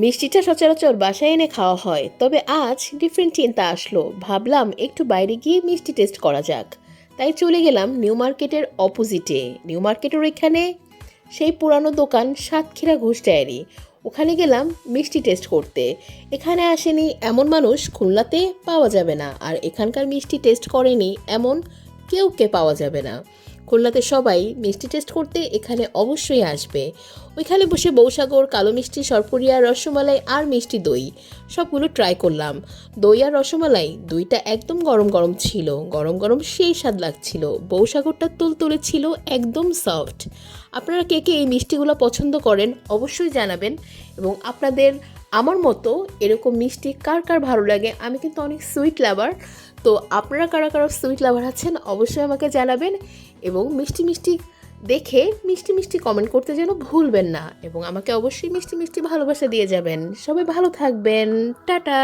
মিষ্টিটা সচরাচর বাসায় এনে খাওয়া হয়, তবে আজ ডিফারেন্ট চিন্তা আসলো। ভাবলাম একটু বাইরে গিয়ে মিষ্টি টেস্ট করা যাক। তাই চলে গেলাম নিউ মার্কেটের অপোজিটে। নিউ মার্কেটের এখানে সেই পুরানো দোকান সাতক্ষীরা ঘোষ ডায়েরি, ওখানে গেলাম মিষ্টি টেস্ট করতে। এখানে আসেনি এমন মানুষ খুলনাতে পাওয়া যাবে না, আর এখানকার মিষ্টি টেস্ট করেনি এমন কেউকে পাওয়া যাবে না। খুলনাতে সবাই মিষ্টি টেস্ট করতে এখানে অবশ্যই আসবে। ওইখানে বসে বৌসাগর, কালো মিষ্টি, সরপুরিয়া, রসমালাই আর মিষ্টি দই সবগুলো ট্রাই করলাম। দই আর রসমালাই দুইটা একদম গরম গরম ছিল, গরম গরম সেই স্বাদ লাগছিল। বৌসাগরটা তুলতুলে ছিল, একদম সফট। আপনারা কে কে এই মিষ্টিগুলো পছন্দ করেন অবশ্যই জানাবেন, এবং আপনাদের আমার মতো এরকম মিষ্টি কার কার ভালো লাগে। আমি কিন্তু অনেক সুইট লাভার, তো আপনারা কারা কারা সুইট লাভার আছেন অবশ্যই আমাকে জানাবেন। এবং মিষ্টি মিষ্টি দেখে মিষ্টি মিষ্টি কমেন্ট করতে যেন ভুলবেন না, এবং আমাকে অবশ্যই মিষ্টি মিষ্টি ভালোবাসা দিয়ে যাবেন। সবাই ভালো থাকবেন, টাটা।